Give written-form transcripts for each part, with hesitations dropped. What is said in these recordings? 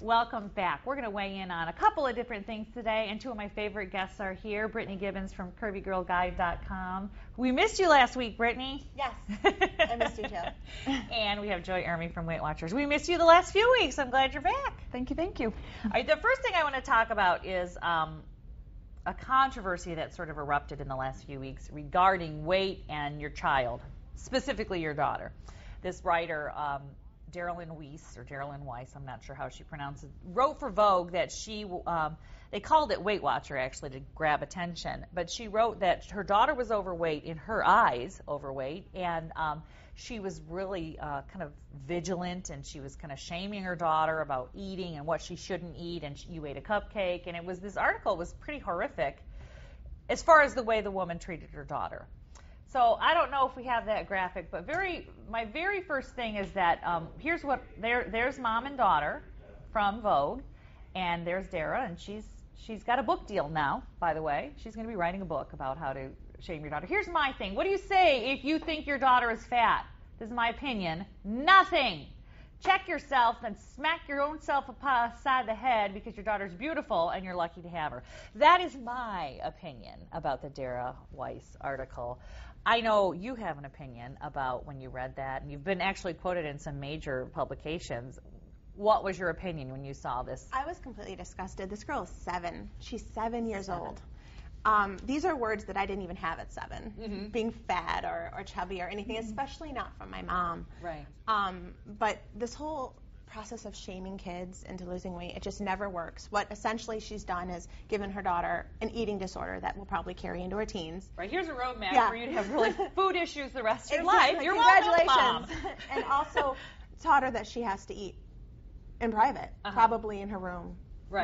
Welcome back. We're going to weigh in on a couple of different things today, and two of my favorite guests are here. Brittany Gibbons from CurvyGirlGuide.com. We missed you last week, Brittany. Yes, I missed you too. And we have Joy Ermy from Weight Watchers. We missed you the last few weeks. I'm glad you're back. Thank you, thank you. All right, the first thing I want to talk about is a controversy that sort of erupted in the last few weeks regarding weight and your child, specifically your daughter. This writer, Darylyn Weiss, I'm not sure how she pronounces it, wrote for Vogue that she, they called it Weight Watcher actually to grab attention, but she wrote that her daughter was overweight, in her eyes overweight, and she was really kind of vigilant, and she was kind of shaming her daughter about eating and what she shouldn't eat, and you ate a cupcake, and this article was pretty horrific as far as the way the woman treated her daughter. So I don't know if we have that graphic, but my very first thing is that here's what there's mom and daughter from Vogue, and there's Dara, and she's got a book deal now. By the way, she's going to be writing a book about how to shame your daughter. Here's my thing: what do you say if you think your daughter is fat? This is my opinion. Nothing. Check yourself and smack your own self upside the head because your daughter's beautiful and you're lucky to have her. That is my opinion about the Dara Weiss article. I know you have an opinion about when you read that, and you've been actually quoted in some major publications. What was your opinion when you saw this? I was completely disgusted. This girl is 7. She's 7 years old. These are words that I didn't even have at 7, being fat or chubby or anything, especially not from my mom. Right. But this whole process of shaming kids into losing weight, it just never works. What essentially she's done is given her daughter an eating disorder that will probably carry into her teens. Right, here's a roadmap for you to have really food issues the rest of your life. You're Congratulations. welcome, Mom. And also taught her that she has to eat in private, probably in her room,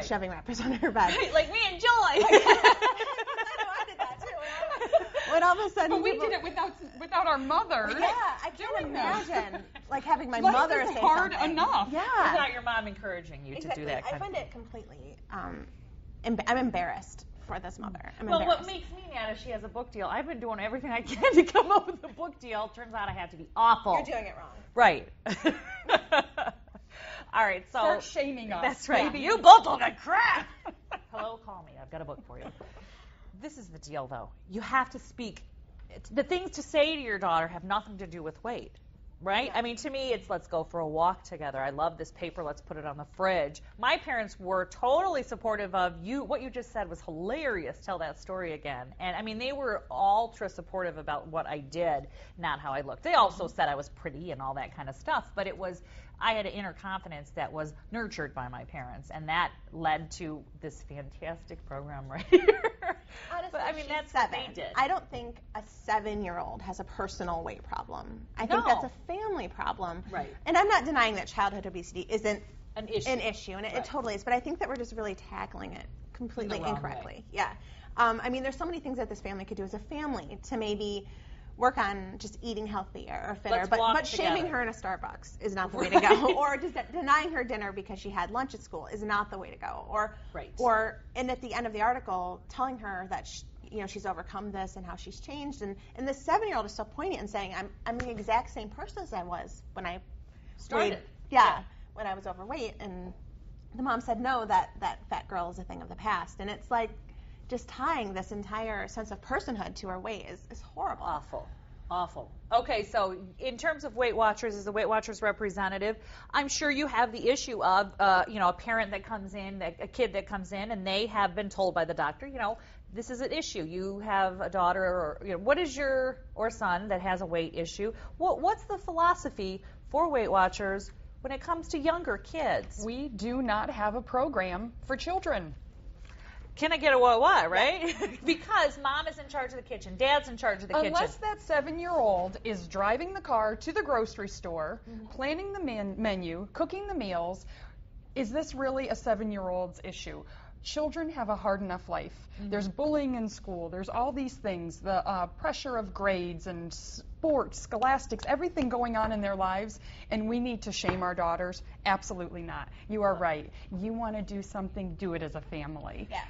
shoving wrappers under her bed. Right, like me and Joy. I did that too. When all of a sudden, but we did it without our mother. Yeah, I can't imagine like having my Life mother is say hard something. enough. Yeah, without your mom encouraging you to do that. I find it completely. I'm embarrassed for this mother. Well, what makes me mad is she has a book deal. I've been doing everything I can to come up with a book deal. Turns out I have to be awful. You're doing it wrong. Right. All right, so start shaming us. That's right. Maybe. You both look like crap. Hello, call me. I've got a book for you. This is the deal, though. You have to speak. The things to say to your daughter have nothing to do with weight, right? Yeah. I mean, to me, it's let's go for a walk together. I love this paper. Let's put it on the fridge. My parents were totally supportive of you. What you just said was hilarious. Tell that story again. And, I mean, they were ultra supportive about what I did, not how I looked. They also said I was pretty and all that kind of stuff, but it was I had an inner confidence that was nurtured by my parents, and that led to this fantastic program right here. Honestly, but, I mean, that's 7. what they did. I don't think a 7-year-old has a personal weight problem. I think that's a family problem. Right. And I'm not denying that childhood obesity isn't an issue, and it totally is. But I think that we're just really tackling it completely in the wrong incorrectly. way. Yeah. I mean, there's so many things that this family could do as a family to maybe work on just eating healthier or fitter, but shaming her in a Starbucks is not the way to go, or just denying her dinner because she had lunch at school is not the way to go, and at the end of the article telling her that she's overcome this and how she's changed, and this 7-year-old is still poignant and saying I'm the exact same person as I was when I started. When I was overweight, and the mom said no, that fat girl is a thing of the past, and it's like, just tying this entire sense of personhood to her weight is horrible. Awful. Okay, so in terms of Weight Watchers, as a Weight Watchers representative, I'm sure you have the issue of, a parent that comes in, a kid that comes in, and they have been told by the doctor, this is an issue. You have a daughter, or what is or son that has a weight issue? What's the philosophy for Weight Watchers when it comes to younger kids? We do not have a program for children. Can I get a what, right? Because mom is in charge of the kitchen, dad's in charge of the kitchen. Unless that 7-year-old is driving the car to the grocery store, planning the menu, cooking the meals, is this really a 7-year-old's issue? Children have a hard enough life. There's bullying in school. There's all these things, the pressure of grades and sports, scholastics, everything going on in their lives, and we need to shame our daughters? Absolutely not. You are right. You want to do something, do it as a family. Yeah.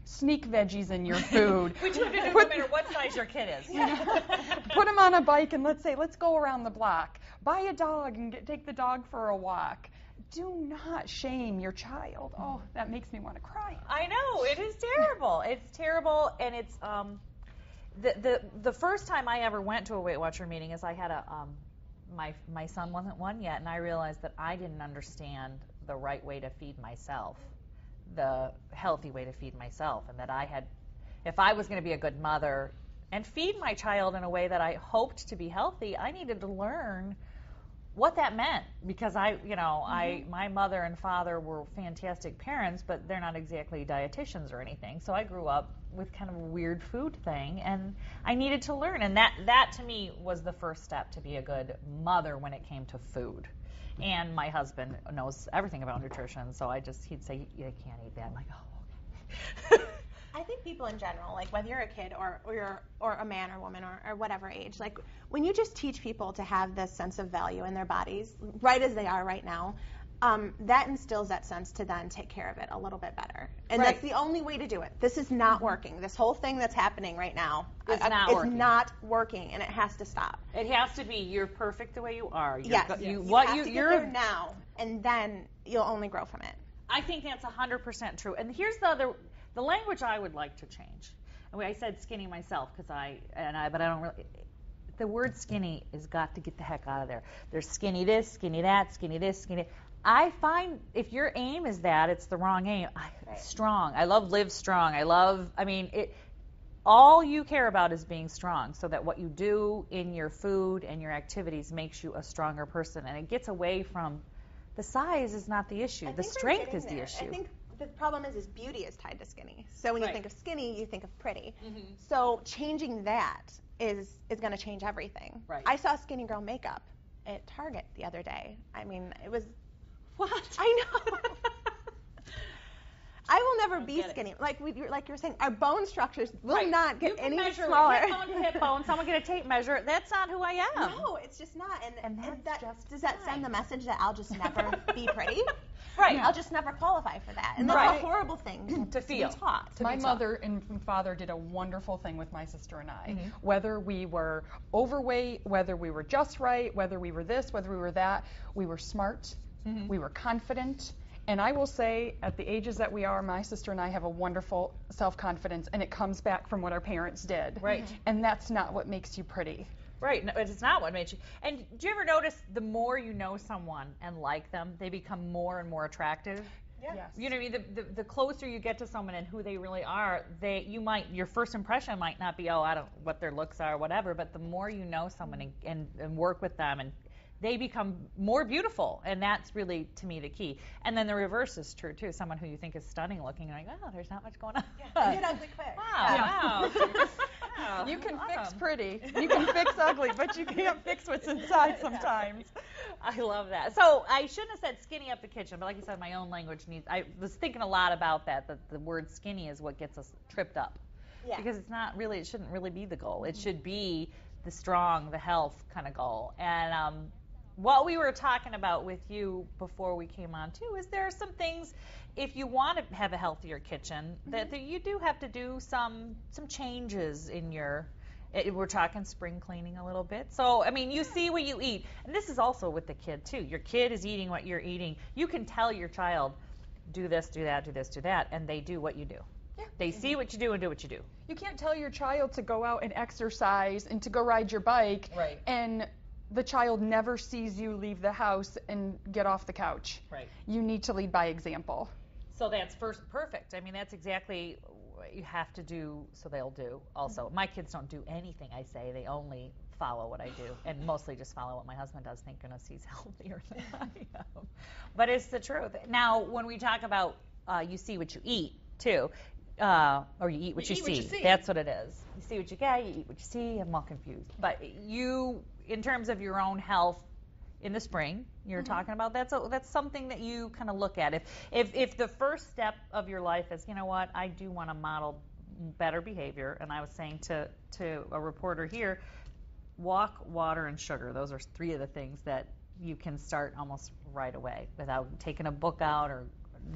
Sneak veggies in your food. Which you have to do no matter what size your kid is. Put them on a bike and let's go around the block. Buy a dog and take the dog for a walk. Do not shame your child. Oh, that makes me want to cry. I know, it is terrible. It's terrible, and it's the first time I ever went to a Weight Watcher meeting is I had my son wasn't one yet, and I realized that I didn't understand the right way to feed myself, the healthy way to feed myself, and that if I was going to be a good mother and feed my child in a way that I hoped to be healthy, I needed to learn what that meant, because my mother and father were fantastic parents, but they're not exactly dietitians or anything. So I grew up with kind of a weird food thing, and I needed to learn. And that to me was the first step to be a good mother when it came to food. And my husband knows everything about nutrition, so he'd say, you can't eat that. I'm like, oh, okay. I think people in general, like whether you're a kid or a man or woman or whatever age, like when you just teach people to have this sense of value in their bodies, right as they are right now, that instills that sense to then take care of it a little bit better. And that's the only way to do it. This is not working. This whole thing that's happening right now is not working, and it has to stop. It has to be, you're perfect the way you are. You have to get there now, and then you'll only grow from it. I think that's 100% true. And here's the language I would like to change. I said skinny myself but I don't really. The word skinny has got to get the heck out of there. There's skinny this, skinny that, skinny this, skinny. I find if your aim is that, it's the wrong aim. Strong. I love live strong. All you care about is being strong, so that what you do in your food and your activities makes you a stronger person, and it gets away from the size is not the issue. The strength is the issue. I think the problem is beauty is tied to skinny. So when you think of skinny, you think of pretty. So changing that is going to change everything. Right. I saw skinny girl makeup at Target the other day. I mean, it was... What? I know. I will never be skinny. Like you're saying, our bone structures will not get any smaller. Hip bone to hip bone. Someone get a tape measure. That's not who I am. No, it's just not. And does that fine. send the message that I'll just never be pretty? Right. I'll just never qualify for that. And that's a horrible thing to feel. To be taught. My mother and father did a wonderful thing with my sister and I. Whether we were overweight, whether we were just right, whether we were this, whether we were that, we were smart, we were confident. And I will say, at the ages that we are, my sister and I have a wonderful self-confidence, and it comes back from what our parents did. Right. And that's not what makes you pretty. Right. No, it's not what makes you. And do you ever notice the more you know someone and like them, they become more and more attractive? Yeah. Yes. You know what I mean? The closer you get to someone and who they really are, your first impression might not be, I don't what their looks are or whatever, but the more you know someone and work with them, and they become more beautiful, and that's really, to me, the key. And then the reverse is true, too. Someone who you think is stunning looking, you're like, there's not much going on. Yeah, you get ugly quick. Wow. You can fix pretty, you can fix ugly, but you can't fix what's inside sometimes. I love that. So I shouldn't have said skinny up the kitchen, but like you said, my own language I was thinking a lot about that the word skinny is what gets us tripped up. Yeah. Because it shouldn't really be the goal. It should be the strong, the health kind of goal. And what we were talking about with you before we came on too is there are some things, if you want to have a healthier kitchen, that you do have to do some changes in your. We're talking spring cleaning a little bit. So, I mean, you see what you eat. And this is also with the kid, too. Your kid is eating what you're eating. You can tell your child, do this, do that, do this, do that, and they do what you do. Yeah. They see what you do and do what you do. You can't tell your child to go out and exercise and to go ride your bike. Right. And the child never sees you leave the house and get off the couch. Right. You need to lead by example. So that's perfect. I mean, that's exactly what you have to do, so they'll do also. My kids don't do anything I say. They only follow what I do, and mostly just follow what my husband does. Thank goodness he's healthier than I am. But it's the truth. Now, when we talk about you see what you eat, too, or you eat what you see. That's what it is. You see what you get, you eat what you see. I'm all confused. But in terms of your own health in the spring, you're talking about, that's something that you kind of look at. If the first step of your life is, you know what, I do want to model better behavior, and I was saying to a reporter here, walk, water, and sugar. Those are 3 of the things that you can start almost right away without taking a book out or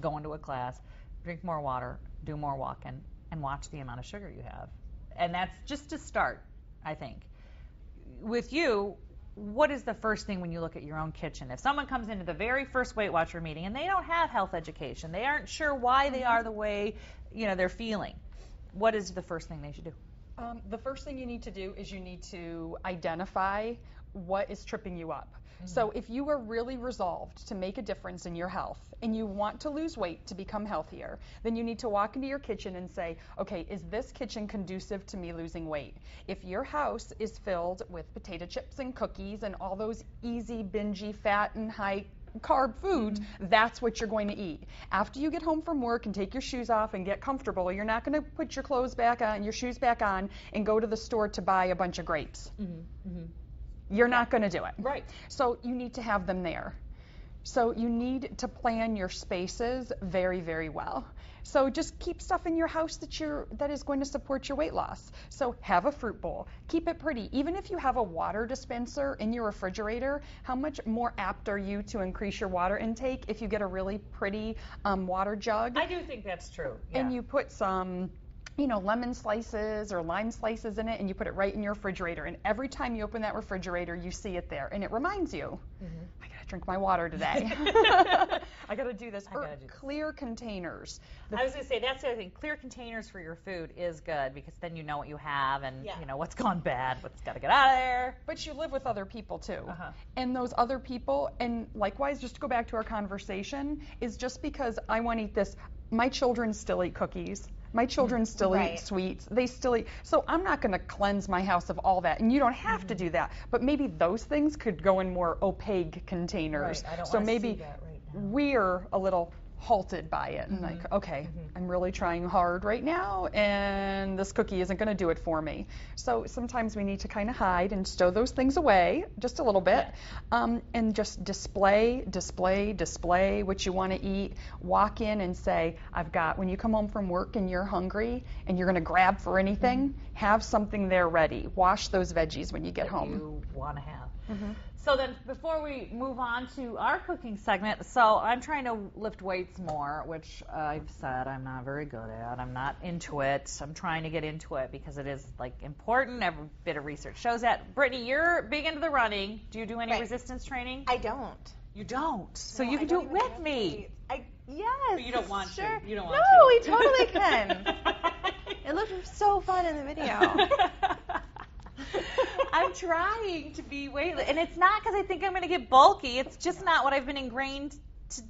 going to a class. Drink more water, do more walking, and watch the amount of sugar you have. And that's just to start, I think. With you, what is the first thing when you look at your own kitchen? If someone comes into the very first Weight Watcher meeting and they don't have health education, they aren't sure why they are the way, they're feeling, what is the first thing they should do? The first thing you need to do is you need to identify what is tripping you up. So if you are really resolved to make a difference in your health and you want to lose weight to become healthier, then you need to walk into your kitchen and say, okay, is this kitchen conducive to me losing weight? If your house is filled with potato chips and cookies and all those easy, bingy, fat and high carb food, that's what you're going to eat. After you get home from work and take your shoes off and get comfortable, you're not going to put your clothes back on, your shoes back on, and go to the store to buy a bunch of grapes. You're not going to do it. Right. So you need to have them there. So you need to plan your spaces very, very well. So just keep stuff in your house that is going to support your weight loss. So have a fruit bowl. Keep it pretty. Even if you have a water dispenser in your refrigerator, how much more apt are you to increase your water intake if you get a really pretty water jug? I do think that's true. Yeah. And you put some lemon slices or lime slices in it, and you put it right in your refrigerator. And every time you open that refrigerator, you see it there, and it reminds you, I gotta drink my water today. I gotta do this. Clear containers. I was gonna say that's the other thing. Clear containers for your food is good because then you know what you have and you know what's gone bad, what's gotta get out of there. But you live with other people too, and those other people, and likewise, just to go back to our conversation, is just because I want to eat this. My children still eat cookies. My children still eat sweets. They still eat. So I'm not going to cleanse my house of all that. And you don't have to do that. But maybe those things could go in more opaque containers. Right. I don't so want to maybe see that right now. we're a little halted by it and like, okay, I'm really trying hard right now and this cookie isn't going to do it for me. So sometimes we need to kind of hide and stow those things away just a little bit and just display what you want to eat. Walk in and say, when you come home from work and you're hungry and you're going to grab for anything, have something there ready. Wash those veggies when you get home. You want to have. So then before we move on to our cooking segment, so I'm trying to lift weights more, which I've said I'm not very good at. I'm not into it. I'm trying to get into it because it is important. Every bit of research shows that. Brittany, you're big into the running. Do you do any resistance training? I don't. You don't? So you can do it with me. Yes. But you don't want to. You don't want to. No, we totally can. It looked so fun in the video. I'm trying to be weightless, and it's not because I think I'm going to get bulky. It's just not what I've been ingrained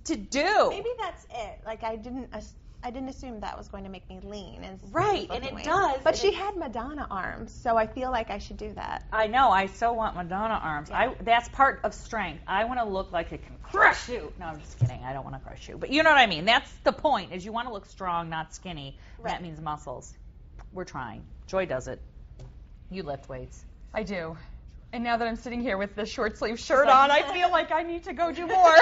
to do. Maybe that's it. I didn't assume that was going to make me lean. Right, and it does. But she had Madonna arms, so I feel like I should do that. I know. I so want Madonna arms. Yeah. That's part of strength. I want to look like it can crush you. No, I'm just kidding. I don't want to crush you. But you know what I mean. That's the point, is you want to look strong, not skinny. Right. That means muscles. We're trying. Joy does it. You lift weights. I do. And now that I'm sitting here with this short sleeve shirt on, I feel like I need to go do more.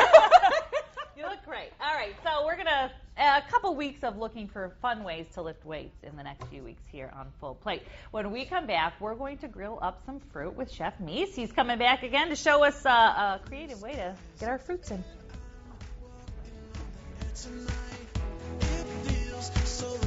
You look great. All right, so we're going to, a couple weeks of looking for fun ways to lift weights in the next few weeks here on Full Plate. When we come back, we're going to grill up some fruit with Chef Mies. He's coming back again to show us a creative way to get our fruits in. Tonight, it feels so